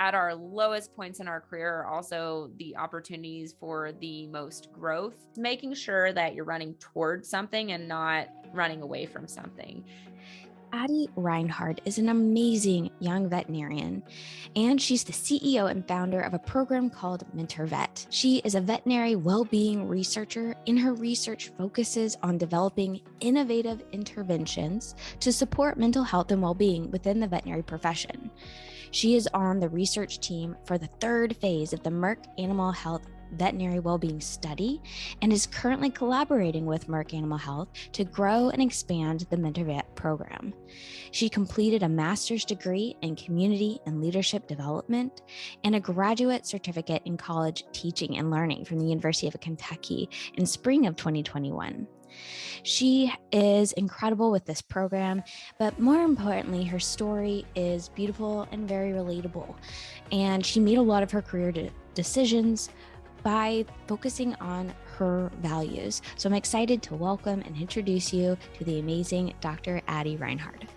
at our lowest points in our career are also the opportunities for the most growth, making sure that you're running towards something and not running away from something. Addie Reinhard is an amazing young veterinarian, and she's the CEO and founder of a program called MentorVet. She is a veterinary well-being researcher, and her research focuses on developing innovative interventions to support mental health and well-being within the veterinary profession. She is on the research team for the third phase of the Merck Animal Health Veterinary Wellbeing Study and is currently collaborating with Merck Animal Health to grow and expand the MentorVet program. She completed a master's degree in community and leadership development and a graduate certificate in college teaching and learning from the University of Kentucky in spring of 2021. She is incredible with this program, but more importantly, her story is beautiful and very relatable. And she made a lot of her career decisions by focusing on her values. So I'm excited to welcome and introduce you to the amazing Dr. Addie Reinhard.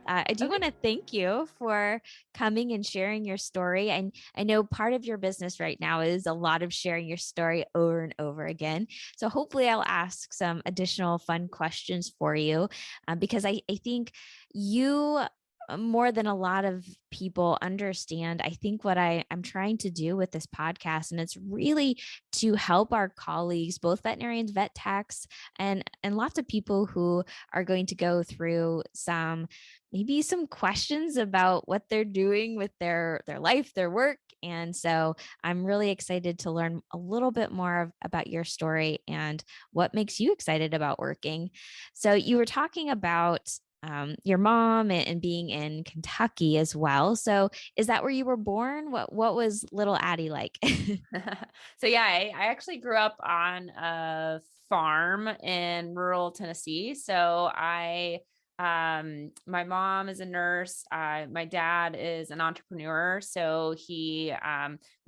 I do want to thank you for coming and sharing your story. And I know part of your business right now is a lot of sharing your story over and over again. So hopefully I'll ask some additional fun questions for you because I think you, more than a lot of people, understand, I think, what I'm trying to do with this podcast. And it's really to help our colleagues, both veterinarians, vet techs, and lots of people who are going to go through maybe some questions about what they're doing with their life, their work. And so I'm really excited to learn a little bit more about your story and what makes you excited about working. So you were talking about your mom and being in Kentucky as well. So is that where you were born? What was little Addie like? So yeah, I actually grew up on a farm in rural Tennessee. So my mom is a nurse. My dad is an entrepreneur. So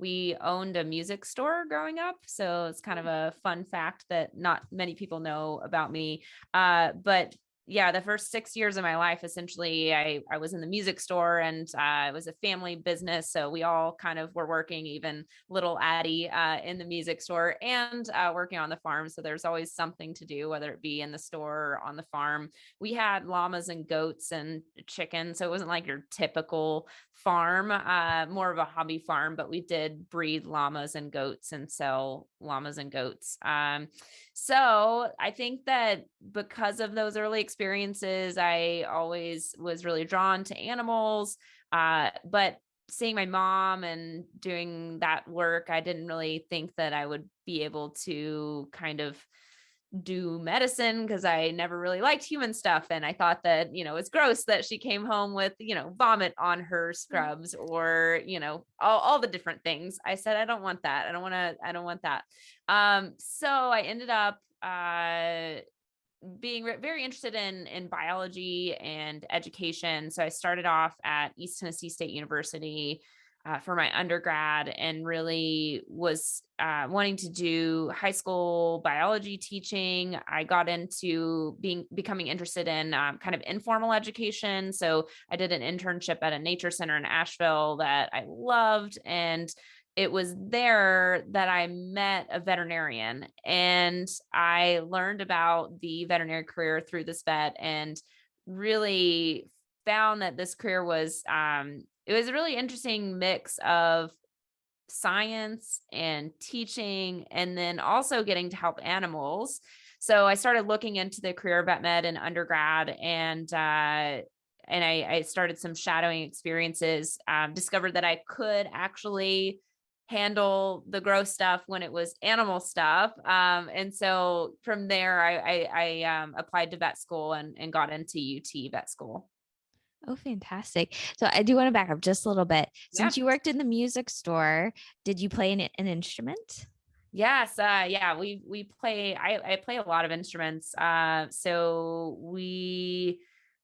we owned a music store growing up. So it's kind of a fun fact that not many people know about me. But yeah, the first 6 years of my life, essentially, I was in the music store, and it was a family business. So we all kind of were working, even little Addie, in the music store and working on the farm. So there's always something to do, whether it be in the store or on the farm. We had llamas and goats and chickens. So it wasn't like your typical farm, more of a hobby farm, but we did breed llamas and goats and sell llamas and goats. So I think that because of those early experiences, I always was really drawn to animals. But seeing my mom and doing that work, I didn't really think that I would be able to kind of do medicine because I never really liked human stuff. And I thought that, it's gross that she came home with, vomit on her scrubs or, all the different things. I said, I don't want that. I don't want that. So I ended up, being very interested in biology and education. So I started off at East Tennessee State University for my undergrad, and really was wanting to do high school biology teaching. I got into becoming interested in kind of informal education. So I did an internship at a nature center in Asheville that I loved, and it was there that I met a veterinarian, and I learned about the veterinary career through this vet, and really found that this career was, it was a really interesting mix of science and teaching, and then also getting to help animals. So I started looking into the career of vet med in undergrad, and I started some shadowing experiences, discovered that I could actually handle the gross stuff when it was animal stuff. And so from there, I applied to vet school and got into UT vet school. Oh, fantastic. So I do want to back up just a little bit. Since you worked in the music store, did you play an instrument? Yes. Yeah, we play, I play a lot of instruments. So we,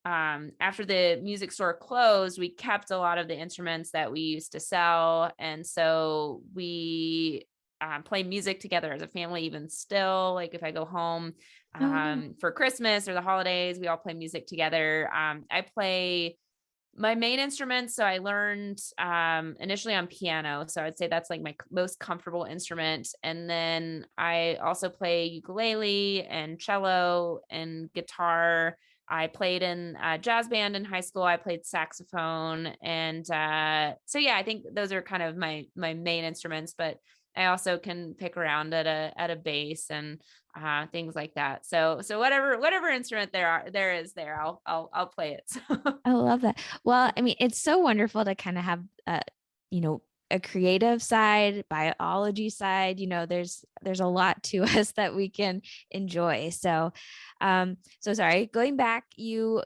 after the music store closed, we kept a lot of the instruments that we used to sell. And so we play music together as a family, even still. Like if I go home Oh, no. for Christmas or the holidays, we all play music together. I play my main instruments. So I learned initially on piano. So I'd say that's like my most comfortable instrument. And then I also play ukulele and cello and guitar. I played in a jazz band in high school. I played saxophone. And so, yeah, I think those are kind of my main instruments, but I also can pick around at a bass and things like that. So whatever instrument there is, I'll play it. So. I love that. Well, I mean, it's so wonderful to kind of have, you know, a creative side, biology side. There's a lot to us that we can enjoy. So, so sorry. Going back, you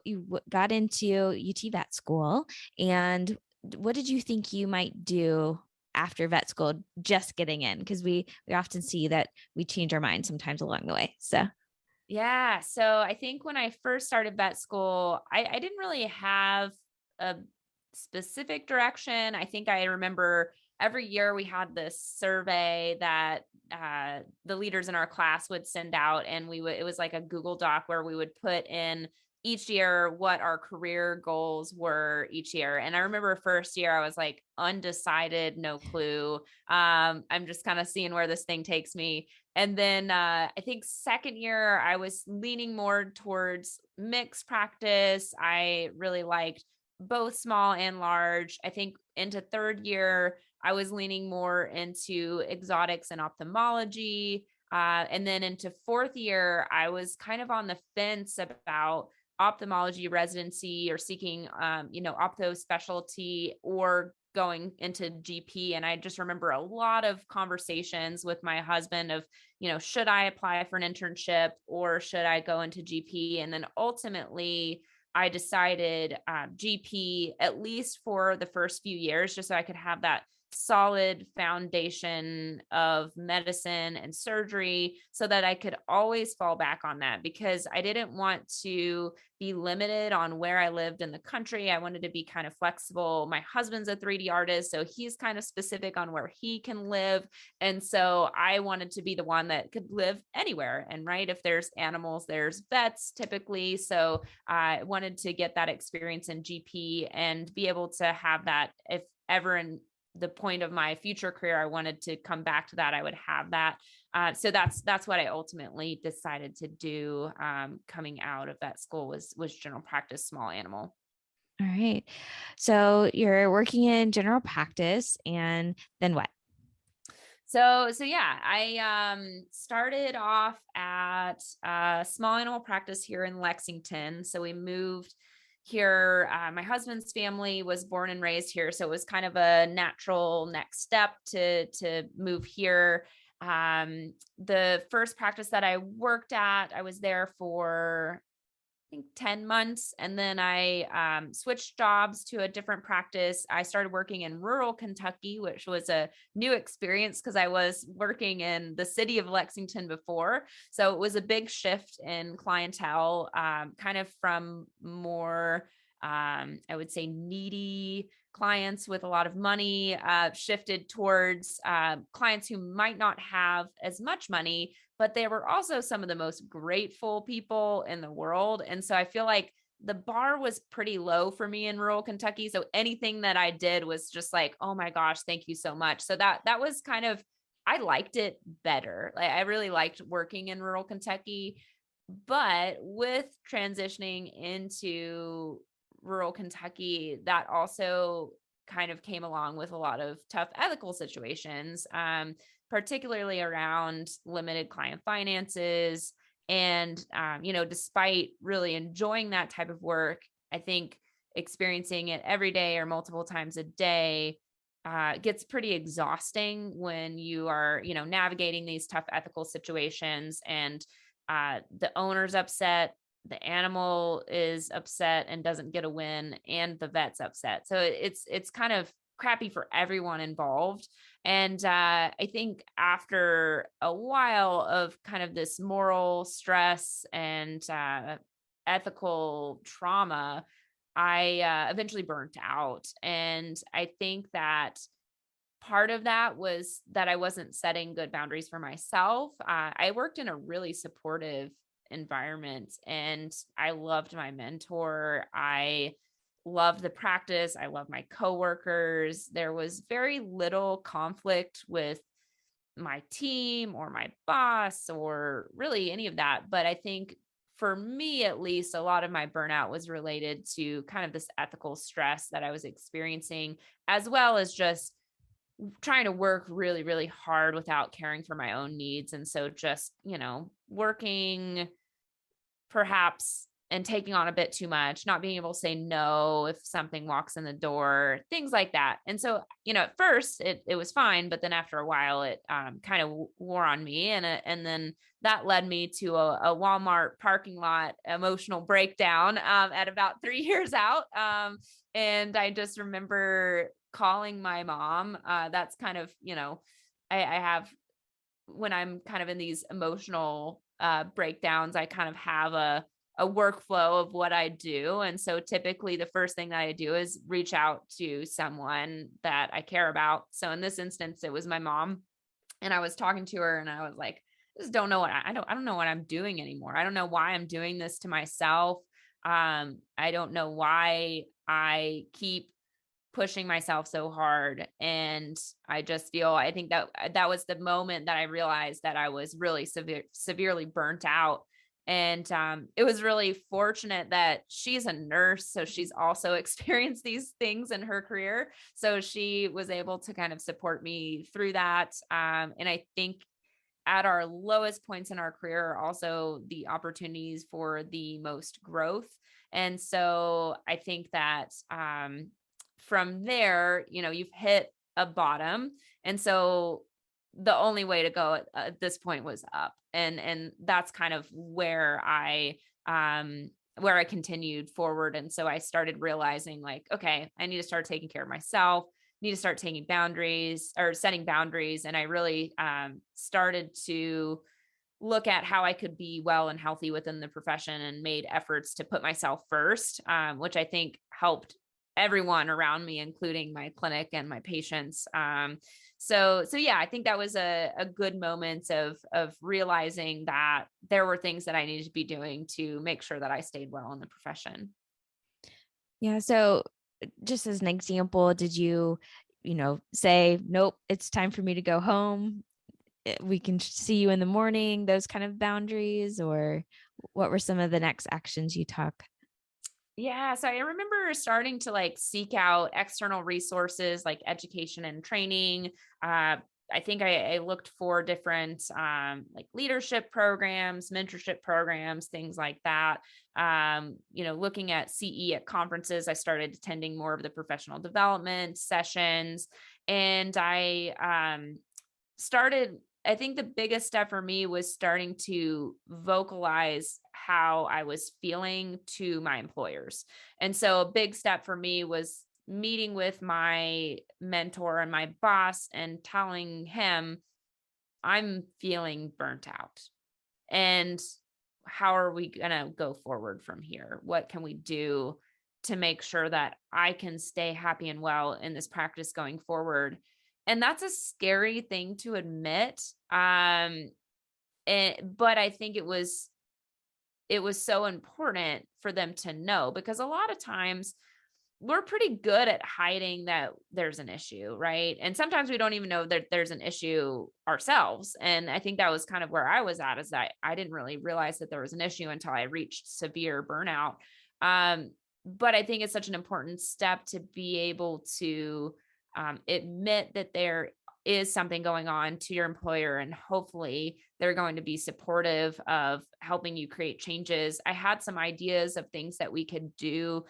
got into UT vet school, and what did you think you might do after vet school? Just getting in, because we often see that we change our minds sometimes along the way. So. Yeah. So I think when I first started vet school, I didn't really have a specific direction. I think I remember every year we had this survey that the leaders in our class would send out, and it was like a Google Doc where we would put in each year what our career goals were each year. And I remember first year I was like undecided, no clue. I'm just kind of seeing where this thing takes me. And then I think second year, I was leaning more towards mixed practice. I really liked both small and large. I think into third year, I was leaning more into exotics and ophthalmology. And then into fourth year, I was kind of on the fence about ophthalmology residency or seeking, ophtho specialty or going into GP. And I just remember a lot of conversations with my husband of, should I apply for an internship or should I go into GP? And then ultimately I decided GP, at least for the first few years, just so I could have that solid foundation of medicine and surgery so that I could always fall back on that, because I didn't want to be limited on where I lived in the country. I wanted to be kind of flexible. My husband's a 3D artist, so he's kind of specific on where he can live. And so I wanted to be the one that could live anywhere. And right, if there's animals, there's vets typically. So I wanted to get that experience in GP and be able to have that if ever in the point of my future career, I wanted to come back to that, I would have that. So that's what I ultimately decided to do coming out of that school was general practice, small animal. All right. So you're working in general practice, and then what? So yeah, I started off at small animal practice here in Lexington. So we moved here. My husband's family was born and raised here, so it was kind of a natural next step to move here. The first practice that I worked at, I was there for I think 10 months. And then I switched jobs to a different practice. I started working in rural Kentucky, which was a new experience because I was working in the city of Lexington before. So it was a big shift in clientele, kind of from more, I would say, needy clients with a lot of money, shifted towards clients who might not have as much money, but they were also some of the most grateful people in the world. And so I feel like the bar was pretty low for me in rural Kentucky. So anything that I did was just like, oh my gosh, thank you so much. So that was kind of, I liked it better. Like I really liked working in rural Kentucky, but with transitioning into rural Kentucky, that also kind of came along with a lot of tough ethical situations, particularly around limited client finances. And, despite really enjoying that type of work, I think experiencing it every day or multiple times a day gets pretty exhausting when you are, navigating these tough ethical situations and the owner's upset, the animal is upset and doesn't get a win, and the vet's upset. So it's kind of crappy for everyone involved. And I think after a while of kind of this moral stress and ethical trauma, I eventually burnt out. And I think that part of that was that I wasn't setting good boundaries for myself. I worked in a really supportive environment and I loved my mentor. I loved the practice. I loved my coworkers. There was very little conflict with my team or my boss or really any of that. But I think for me, at least, a lot of my burnout was related to kind of this ethical stress that I was experiencing, as well as just trying to work really, really hard without caring for my own needs. And so just, working perhaps and taking on a bit too much, not being able to say no if something walks in the door, things like that. And so, at first it was fine, but then after a while it kind of wore on me. And then that led me to a Walmart parking lot emotional breakdown at about 3 years out. And I just remember calling my mom. That's kind of, I have, when I'm kind of in these emotional breakdowns, I kind of have a workflow of what I do. And so typically the first thing that I do is reach out to someone that I care about. So in this instance, it was my mom, and I was talking to her and I was like, I just don't know what I don't know what I'm doing anymore. I don't know why I'm doing this to myself. I don't know why I keep pushing myself so hard. And I think that was the moment that I realized that I was really severely burnt out. And it was really fortunate that she's a nurse. So she's also experienced these things in her career. So she was able to kind of support me through that. And I think at our lowest points in our career are also the opportunities for the most growth. And so I think that from there, you've hit a bottom. And so the only way to go at this point was up. And that's kind of where I continued forward. And so I started realizing like, okay, I need to start taking care of myself, need to start taking boundaries or setting boundaries. And I really started to look at how I could be well and healthy within the profession and made efforts to put myself first, which I think helped everyone around me, including my clinic and my patients. So yeah, I think that was a good moment of realizing that there were things that I needed to be doing to make sure that I stayed well in the profession. Yeah. So just as an example, did you, say, nope, it's time for me to go home? We can see you in the morning, those kind of boundaries, or what were some of the next actions you took? Yeah. So I remember starting to like seek out external resources like education and training. I think I looked for different like leadership programs, mentorship programs, things like that. Looking at CE at conferences, I started attending more of the professional development sessions. And I think the biggest step for me was starting to vocalize how I was feeling to my employers. And so a big step for me was meeting with my mentor and my boss and telling him, I'm feeling burnt out. And how are we going to go forward from here? What can we do to make sure that I can stay happy and well in this practice going forward? And that's a scary thing to admit. But I think it was so important for them to know, because a lot of times we're pretty good at hiding that there's an issue, right? And sometimes we don't even know that there's an issue ourselves. And I think that was kind of where I was at, is that I didn't really realize that there was an issue until I reached severe burnout. But I think it's such an important step to be able to admit that there is something going on to your employer, and hopefully they're going to be supportive of helping you create changes. I had some ideas of things that we could do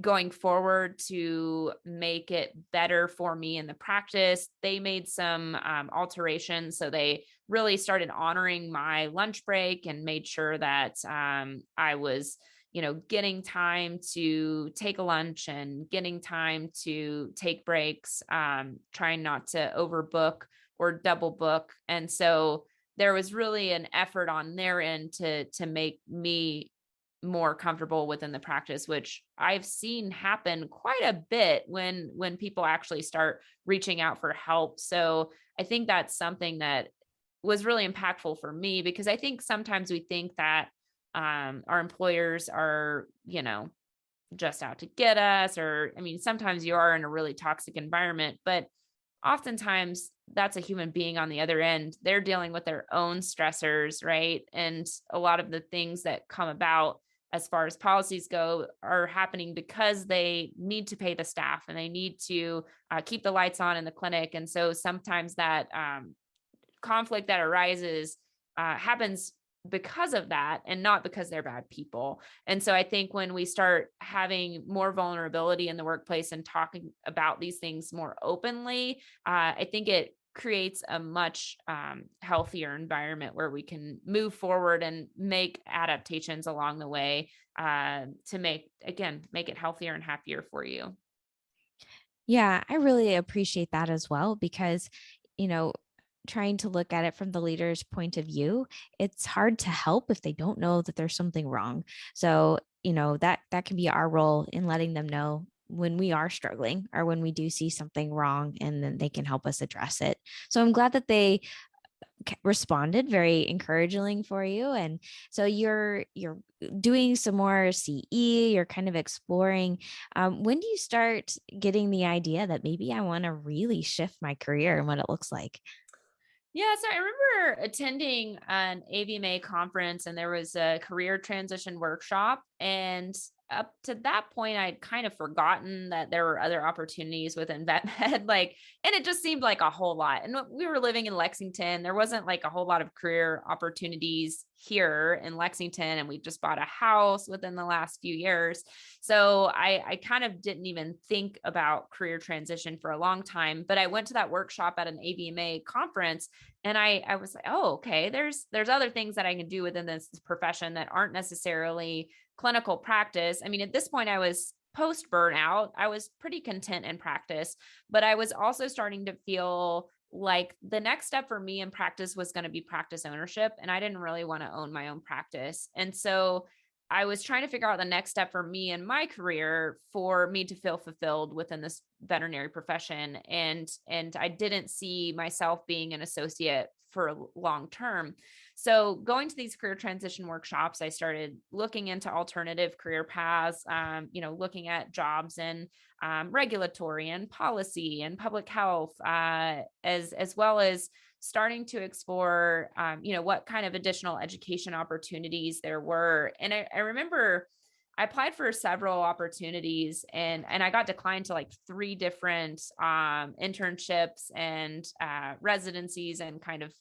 going forward to make it better for me in the practice. They made some alterations. So they really started honoring my lunch break and made sure that I was, getting time to take a lunch and getting time to take breaks, trying not to overbook or double book. And so there was really an effort on their end to make me more comfortable within the practice, which I've seen happen quite a bit when people actually start reaching out for help. So I think that's something that was really impactful for me, because I think sometimes we think that our employers are, just out to get us, or I mean, sometimes you are in a really toxic environment, but oftentimes that's a human being on the other end. They're dealing with their own stressors, right? And a lot of the things that come about as far as policies go are happening because they need to pay the staff and they need to keep the lights on in the clinic. And so sometimes that conflict that arises happens because of that and not because they're bad people. And so I think when we start having more vulnerability in the workplace and talking about these things more openly, I think it creates a much healthier environment where we can move forward and make adaptations along the way to make it healthier and happier for you. Yeah, I really appreciate that as well because, you know, trying to look at it from the leader's point of view, it's hard to help if they don't know that there's something wrong. So, that can be our role in letting them know when we are struggling or when we do see something wrong, and then they can help us address it. So I'm glad that they responded very encouraging for you. And so you're doing some more CE, you're kind of exploring. When do you start getting the idea that maybe I want to really shift my career and what it looks like? Yeah, so I remember attending an AVMA conference and there was a career transition workshop. And up to that point, I'd kind of forgotten that there were other opportunities within vet med. And it just seemed like a whole lot. And we were living in Lexington. There wasn't like a whole lot of career opportunities here in Lexington. And we just bought a house within the last few years. So I kind of didn't even think about career transition for a long time. But I went to that workshop at an AVMA conference and I was like, oh, okay, there's other things that I can do within this profession that aren't necessarily clinical practice. I mean, at this point I was post burnout. I was pretty content in practice, but I was also starting to feel like the next step for me in practice was going to be practice ownership. And I didn't really want to own my own practice. And so I was trying to figure out the next step for me in my career for me to feel fulfilled within this veterinary profession. And I didn't see myself being an associate for long term. So going to these career transition workshops, I started looking into alternative career paths, looking at jobs in regulatory and policy and public health, as well as starting to explore, what kind of additional education opportunities there were. And I remember I applied for several opportunities and I got declined to like 3 different internships and residencies and kind of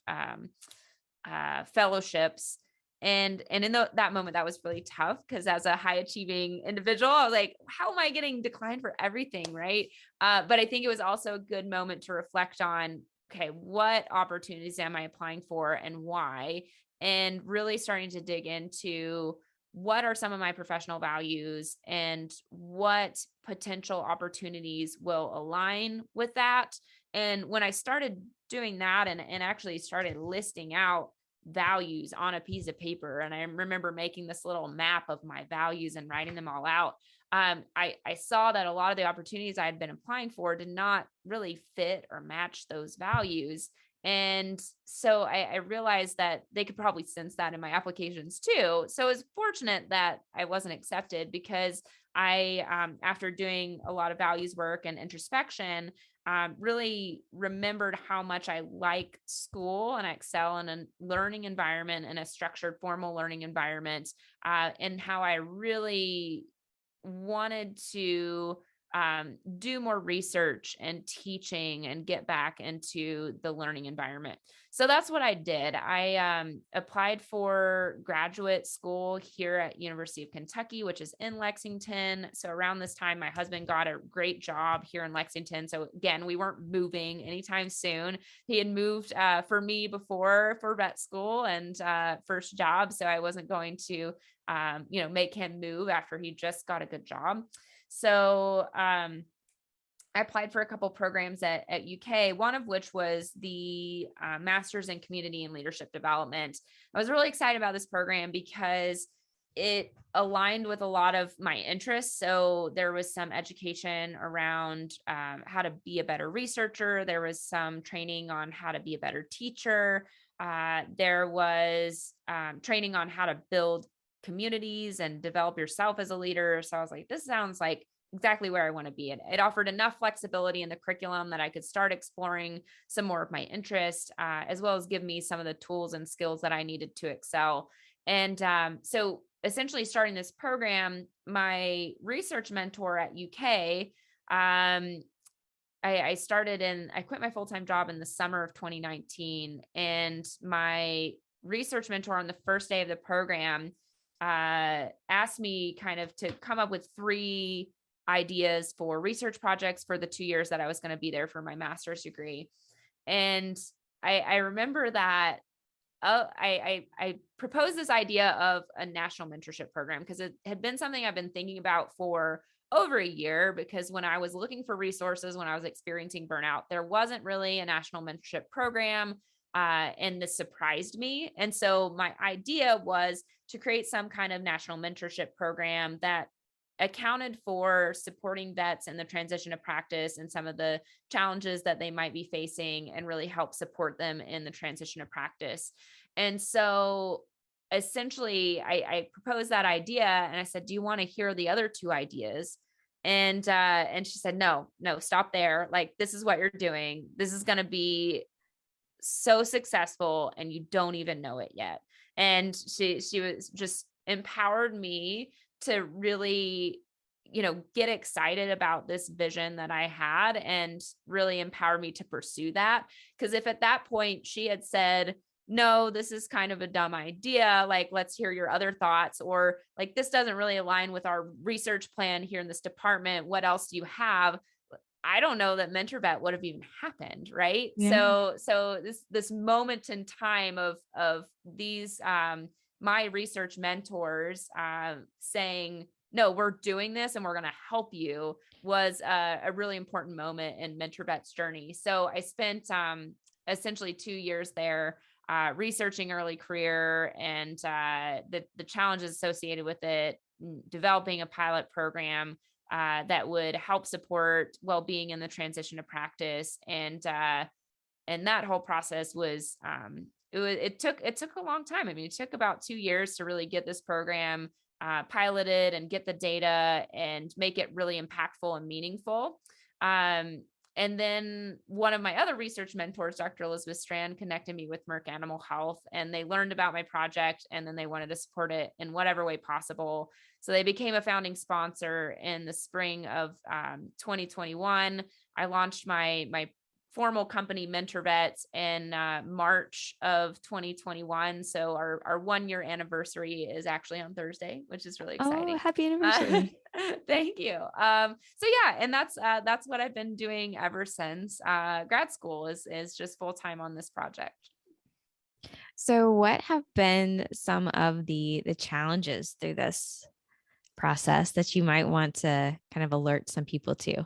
fellowships. And in that moment, that was really tough because as a high achieving individual, I was like, how am I getting declined for everything? Right. But I think it was also a good moment to reflect on, okay, what opportunities am I applying for and why? And really starting to dig into what are some of my professional values and what potential opportunities will align with that. And when I started doing that and actually started listing out values on a piece of paper, and I remember making this little map of my values and writing them all out, I saw that a lot of the opportunities I had been applying for did not really fit or match those values. And so I realized that they could probably sense that in my applications too. So it's fortunate that I wasn't accepted because after doing a lot of values work and introspection, really remembered how much I like school and I excel in a learning environment and a structured formal learning environment, and how I really wanted to do more research and teaching and get back into the learning environment. So that's what I did. I applied for graduate school here at University of Kentucky, which is in Lexington. So around this time, my husband got a great job here in Lexington. So again, we weren't moving anytime soon. He had moved for me before for vet school and first job. So I wasn't going to, make him move after he just got a good job. So I applied for a couple programs at UK, one of which was the Master's in Community and Leadership Development. I was really excited about this program because it aligned with a lot of my interests. So there was some education around how to be a better researcher. There was some training on how to be a better teacher. There was training on how to build communities and develop yourself as a leader. So I was like, this sounds like exactly where I want to be. And it offered enough flexibility in the curriculum that I could start exploring some more of my interest, as well as give me some of the tools and skills that I needed to excel. And so essentially starting this program, my research mentor at UK, I quit my full-time job in the summer of 2019. And my research mentor on the first day of the program asked me kind of to come up with 3 ideas for research projects for the 2 years that I was going to be there for my master's degree. And I remember that I proposed this idea of a national mentorship program because it had been something I've been thinking about for over a year, because when I was looking for resources, when I was experiencing burnout, there wasn't really a national mentorship program. And this surprised me. And so my idea was to create some kind of national mentorship program that accounted for supporting vets in the transition of practice and some of the challenges that they might be facing, and really help support them in the transition of practice. And so essentially I proposed that idea, and I said, do you want to hear the other 2 ideas? And she said, no, stop there. Like, this is what you're doing. This is going to be so successful and you don't even know it yet. And she was just empowered me to really, get excited about this vision that I had, and really empowered me to pursue that. Because if at that point she had said, no, this is kind of a dumb idea, like, let's hear your other thoughts, or like, this doesn't really align with our research plan here in this department, what else do you have? I don't know that MentorVet would have even happened. Right. Yeah. So this moment in time of these, my research mentors, saying, no, we're doing this and we're going to help you, was a really important moment in MentorVet's journey. So I spent, essentially 2 years there, researching early career and, the challenges associated with it, developing a pilot program, that would help support well-being in the transition to practice. And that whole process was, it took a long time. I mean, it took about 2 years to really get this program piloted and get the data and make it really impactful and meaningful. And then one of my other research mentors, Dr. Elizabeth Strand, connected me with Merck Animal Health, and they learned about my project, and then they wanted to support it in whatever way possible. So they became a founding sponsor in the spring of 2021. I launched my formal company, MentorVet, in March of 2021. So our 1-year anniversary is actually on Thursday, which is really exciting. Oh, happy anniversary. Thank you. So yeah, and that's what I've been doing ever since grad school, is just full-time on this project. So what have been some of the challenges through this process that you might want to kind of alert some people to?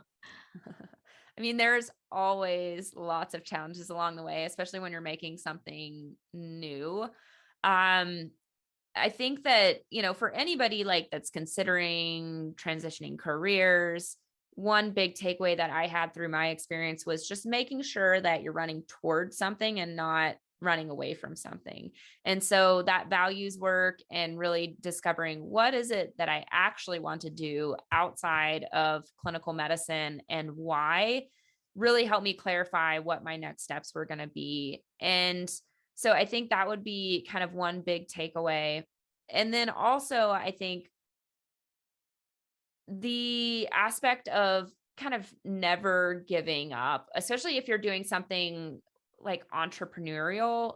I mean, there's always lots of challenges along the way, especially when you're making something new. I think that, for anybody like that's considering transitioning careers, one big takeaway that I had through my experience was just making sure that you're running towards something and not running away from something. And so that values work and really discovering what is it that I actually want to do outside of clinical medicine and why, really helped me clarify what my next steps were going to be. And so I think that would be kind of one big takeaway. And then also, I think the aspect of kind of never giving up, especially if you're doing something like entrepreneurial,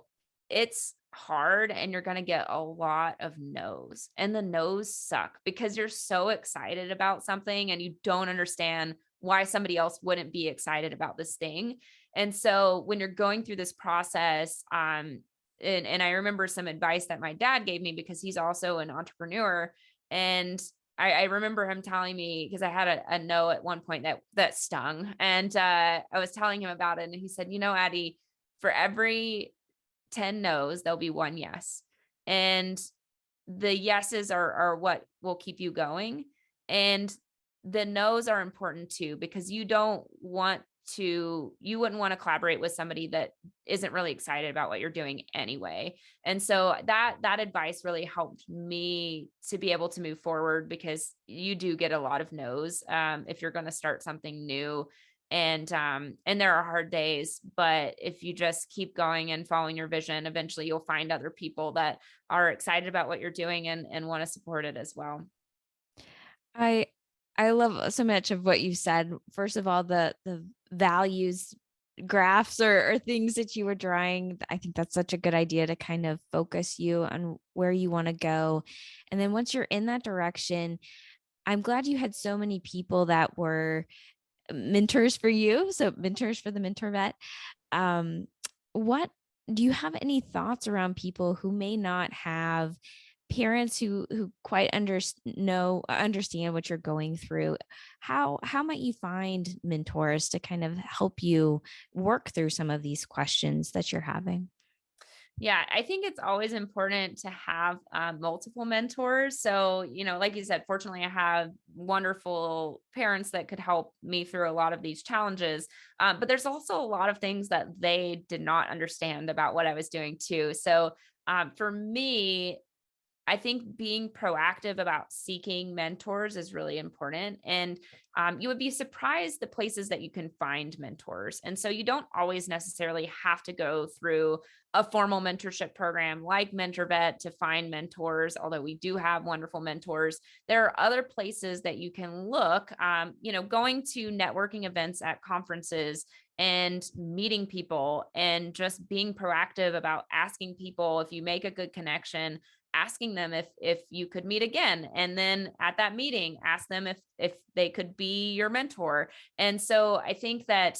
it's hard and you're going to get a lot of no's, and the no's suck because you're so excited about something and you don't understand why somebody else wouldn't be excited about this thing. And so when you're going through this process, and I remember some advice that my dad gave me because he's also an entrepreneur. And I remember him telling me, because I had a no at one point that stung. And I was telling him about it. And he said, Addie, for every 10 no's, there'll be one yes. And the yeses are what will keep you going. And the no's are important too, because you wouldn't want to collaborate with somebody that isn't really excited about what you're doing anyway. And so that advice really helped me to be able to move forward, because you do get a lot of no's if you're going to start something new. And there are hard days, but if you just keep going and following your vision, eventually you'll find other people that are excited about what you're doing and want to support it as well. I I love so much of what you said. First of all, the values graphs or things that you were drawing. I think that's such a good idea to kind of focus you on where you want to go. And then once you're in that direction, I'm glad you had so many people that were mentors for you. So mentors for the MentorVet. Um, what do you have any thoughts around people who may not have parents who quite understand what you're going through? How might you find mentors to kind of help you work through some of these questions that you're having? Yeah, I think it's always important to have multiple mentors. So, like you said, fortunately, I have wonderful parents that could help me through a lot of these challenges. But there's also a lot of things that they did not understand about what I was doing too. So, for me, I think being proactive about seeking mentors is really important. And you would be surprised the places that you can find mentors. And so you don't always necessarily have to go through a formal mentorship program like MentorVet to find mentors, although we do have wonderful mentors. There are other places that you can look, going to networking events at conferences and meeting people and just being proactive about asking people if you make a good connection, asking them if you could meet again, and then at that meeting ask them if they could be your mentor. And so I think that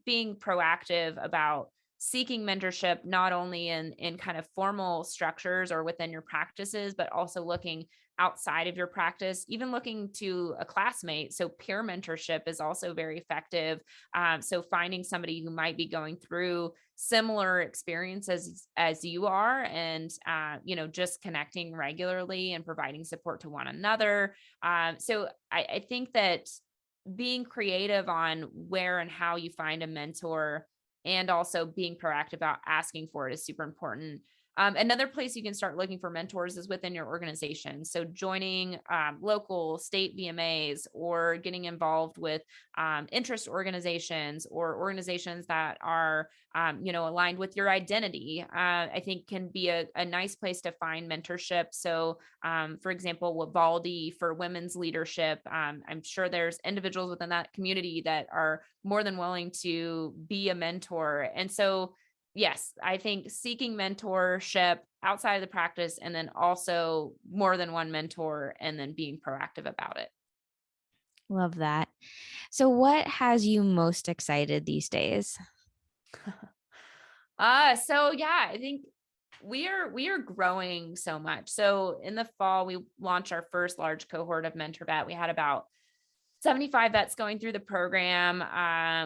being proactive about seeking mentorship, not only in kind of formal structures or within your practices, but also looking outside of your practice, even looking to a classmate. So peer mentorship is also very effective. So finding somebody who might be going through similar experiences as you are, and just connecting regularly and providing support to one another. So I think that being creative on where and how you find a mentor, and also being proactive about asking for it, is super important. Another place you can start looking for mentors is within your organization. So joining local state VMAs, or getting involved with interest organizations, or organizations that are aligned with your identity, I think can be a nice place to find mentorship. So for example, Wavaldi for women's leadership, I'm sure there's individuals within that community that are more than willing to be a mentor. And so yes, I think seeking mentorship outside of the practice, and then also more than one mentor, and then being proactive about it. Love that. So what has you most excited these days? So yeah, I think we are growing so much. So in the fall, we launched our first large cohort of MentorVet. We had about 75 vets going through the program.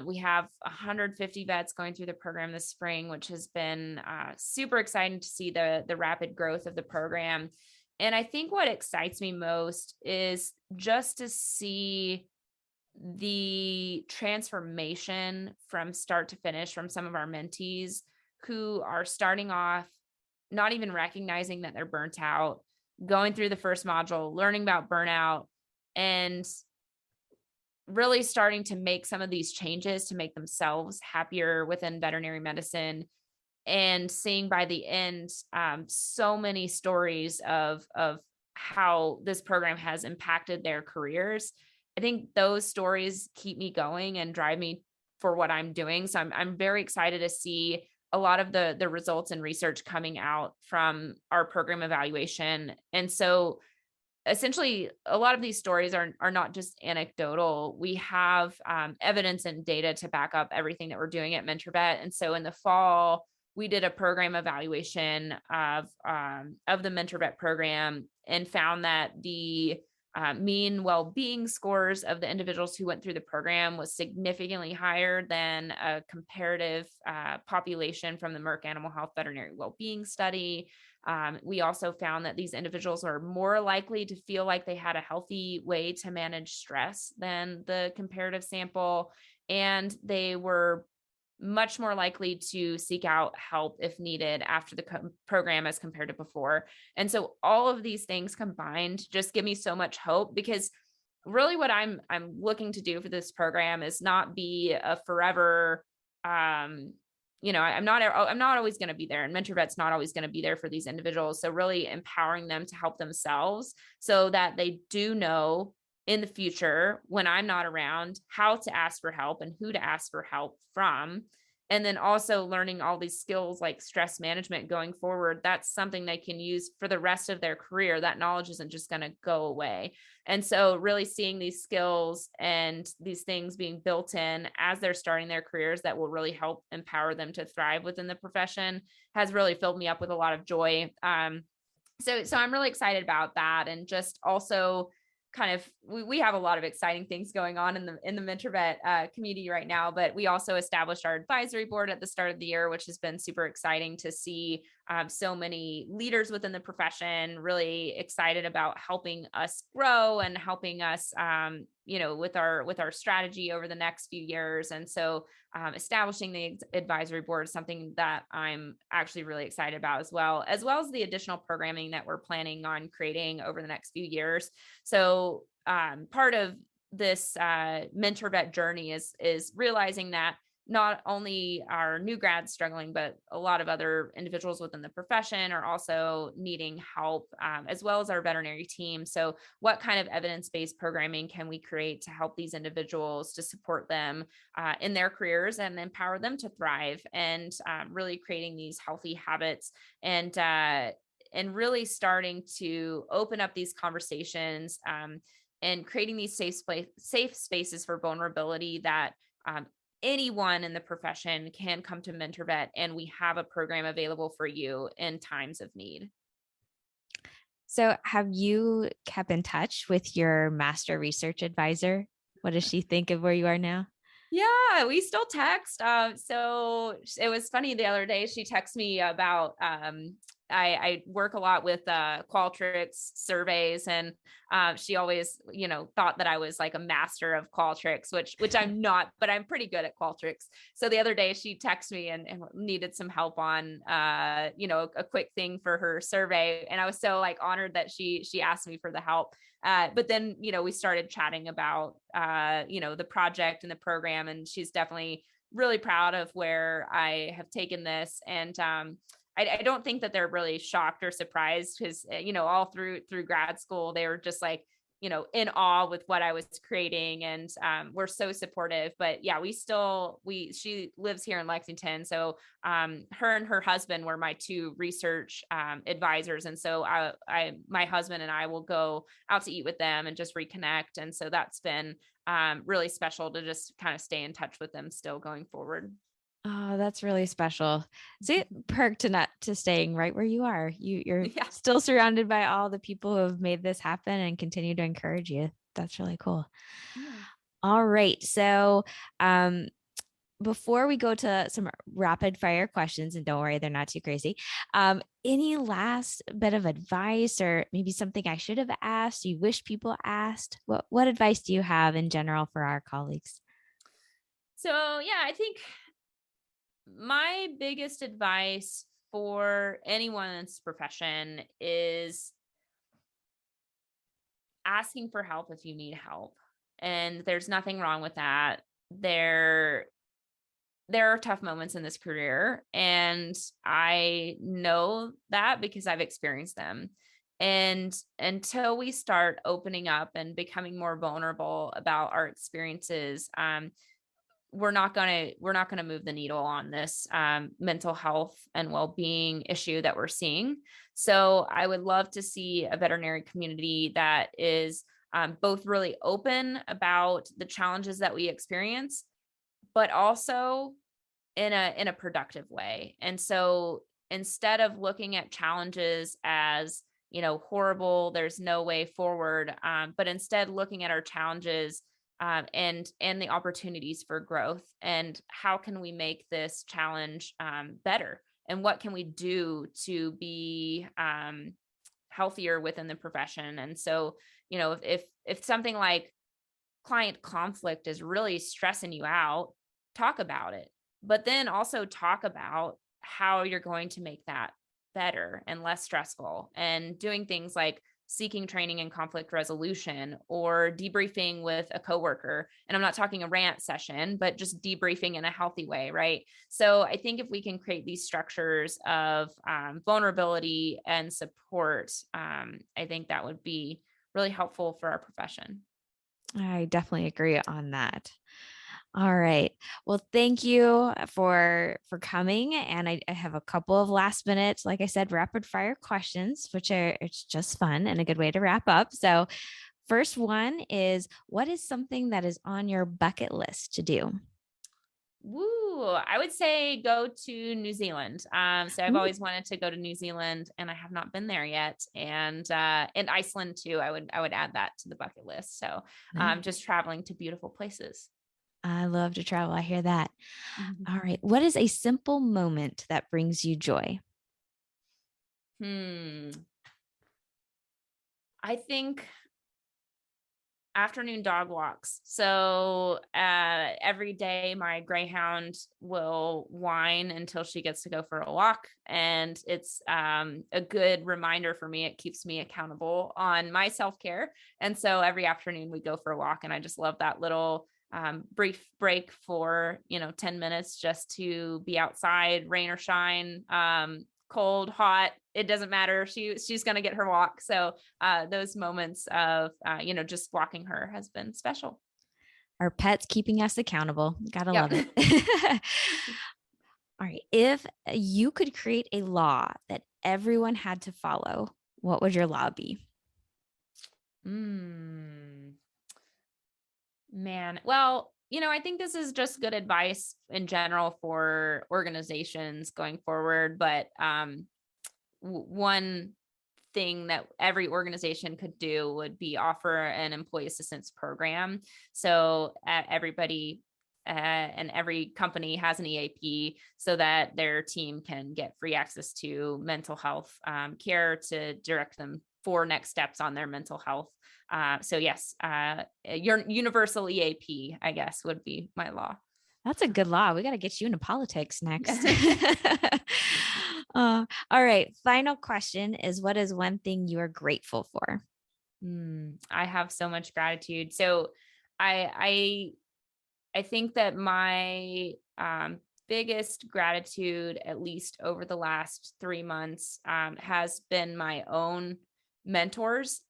We have 150 vets going through the program this spring, which has been super exciting to see the rapid growth of the program. And I think what excites me most is just to see the transformation from start to finish from some of our mentees who are starting off not even recognizing that they're burnt out, going through the first module, learning about burnout, and really starting to make some of these changes to make themselves happier within veterinary medicine, and seeing by the end so many stories of how this program has impacted their careers. I think those stories keep me going and drive me for what I'm doing. So I'm very excited to see a lot of the results and research coming out from our program evaluation. And so essentially a lot of these stories are not just anecdotal. We have evidence and data to back up everything that we're doing at MentorVet. And so in the fall, we did a program evaluation of the MentorVet program, and found that the mean well-being scores of the individuals who went through the program was significantly higher than a comparative population from the Merck Animal Health Veterinary Wellbeing Study. We also found that these individuals are more likely to feel like they had a healthy way to manage stress than the comparative sample. And they were much more likely to seek out help if needed after the program as compared to before. And so all of these things combined just give me so much hope, because really what I'm looking to do for this program is not be a forever I'm not always going to be there, and MentorVet's not always going to be there for these individuals. So really empowering them to help themselves so that they do know in the future, when I'm not around, how to ask for help and who to ask for help from. And then also learning all these skills like stress management going forward. That's something they can use for the rest of their career. That knowledge isn't just going to go away. And so really seeing these skills and these things being built in as they're starting their careers that will really help empower them to thrive within the profession has really filled me up with a lot of joy. So I'm really excited about that. And just also kind of, we have a lot of exciting things going on in the MentorVet community right now, but we also established our advisory board at the start of the year, which has been super exciting to see so many leaders within the profession really excited about helping us grow and helping us, with our strategy over the next few years. And so establishing the advisory board is something that I'm actually really excited about, as well as the additional programming that we're planning on creating over the next few years. So part of this MentorVet journey is realizing that not only are new grads struggling, but a lot of other individuals within the profession are also needing help, as well as our veterinary team. So what kind of evidence-based programming can we create to help these individuals, to support them in their careers and empower them to thrive, and really creating these healthy habits and really starting to open up these conversations and creating these safe spaces for vulnerability that anyone in the profession can come to MentorVet, and we have a program available for you in times of need. So have you kept in touch with your master research advisor? What does she think of where you are now? Yeah, we still text. So it was funny the other day, she texted me about, I work a lot with Qualtrics surveys, and she always, thought that I was like a master of Qualtrics, which I'm not, but I'm pretty good at Qualtrics. So the other day she texted me and needed some help on, a quick thing for her survey. And I was so like honored that she asked me for the help. But then, we started chatting about, the project and the program, and she's definitely really proud of where I have taken this. And I don't think that they're really shocked or surprised, because, all through grad school, they were just like, in awe with what I was creating, and we're so supportive. But yeah, she lives here in Lexington. So her and her husband were my two research advisors. And so my husband and I will go out to eat with them and just reconnect. And so that's been really special to just kind of stay in touch with them still going forward. Oh, that's really special. See, perk to staying right where you are. You're still surrounded by all the people who have made this happen and continue to encourage you. That's really cool. Yeah. All right. So, before we go to some rapid fire questions, and don't worry, they're not too crazy. Any last bit of advice, or maybe something I should have asked, you wish people asked? What advice do you have in general for our colleagues? So, yeah, I think my biggest advice for anyone in this profession is asking for help if you need help. And there's nothing wrong with that. There are tough moments in this career, and I know that because I've experienced them. And until we start opening up and becoming more vulnerable about our experiences, we're not going to move the needle on this mental health and well-being issue that we're seeing. So I would love to see a veterinary community that is both really open about the challenges that we experience, but also in a productive way. And so instead of looking at challenges as, horrible, there's no way forward, but instead looking at our challenges and the opportunities for growth, and how can we make this challenge better? and what can we do to be healthier within the profession. And so, if something like client conflict is really stressing you out, talk about it, but then also talk about how you're going to make that better and less stressful, and doing things like seeking training in conflict resolution or debriefing with a coworker. And I'm not talking a rant session, but just debriefing in a healthy way, right? So I think if we can create these structures of vulnerability and support, I think that would be really helpful for our profession. I definitely agree on that. All right. Well, thank you for coming. And I have a couple of last minutes, like I said, rapid fire questions, which it's just fun and a good way to wrap up. So first one is, what is something that is on your bucket list to do? Woo, I would say go to New Zealand. So I've always wanted to go to New Zealand, and I have not been there yet. And Iceland too. I would add that to the bucket list. So just traveling to beautiful places. I love to travel. I hear that. Mm-hmm. All right. What is a simple moment that brings you joy? I think afternoon dog walks. So every day my greyhound will whine until she gets to go for a walk. And it's a good reminder for me. It keeps me accountable on my self-care. And so every afternoon we go for a walk, and I just love that little brief break for, 10 minutes just to be outside, rain or shine, cold, hot, it doesn't matter. She's going to get her walk. So those moments of, just walking her has been special. Our pets keeping us accountable. Gotta Yep. love it. All right. If you could create a law that everyone had to follow, what would your law be? Man, well, I think this is just good advice in general for organizations going forward. But one thing that every organization could do would be offer an employee assistance program. So everybody and every company has an EAP so that their team can get free access to mental health care to direct them for next steps on their mental health. So yes, your universal EAP, I guess, would be my law. That's a good law. We got to get you into politics next. All right. Final question is, what is one thing you are grateful for? I have so much gratitude. So I think that my biggest gratitude, at least over the last 3 months, has been my own mentors.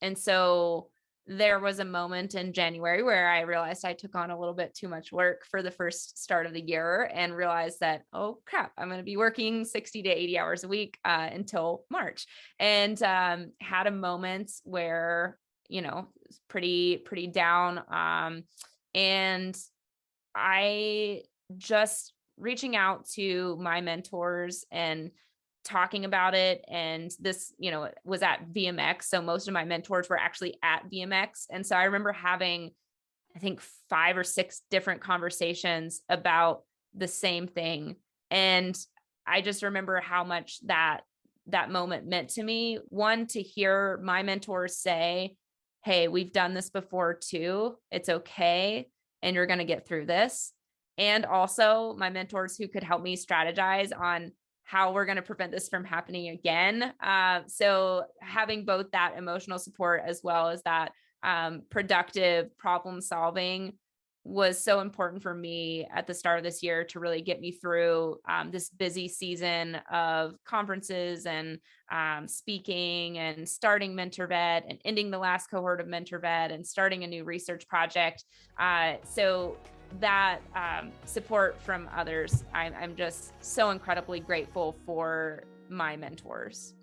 And so there was a moment in January where I realized I took on a little bit too much work for the first start of the year, and realized that, oh crap, I'm going to be working 60 to 80 hours a week until March. And had a moment where, pretty down. And I just reaching out to my mentors and talking about it. And this, was at VMX. So most of my mentors were actually at VMX. And so I remember having, I think, 5 or 6 different conversations about the same thing. And I just remember how much that moment meant to me. One, to hear my mentors say, hey, we've done this before too. It's okay. And you're going to get through this. And also my mentors who could help me strategize on how we're going to prevent this from happening again. So having both that emotional support as well as that productive problem solving was so important for me at the start of this year to really get me through this busy season of conferences and speaking and starting MentorVet and ending the last cohort of MentorVet and starting a new research project. So that support from others, I'm just so incredibly grateful for my mentors.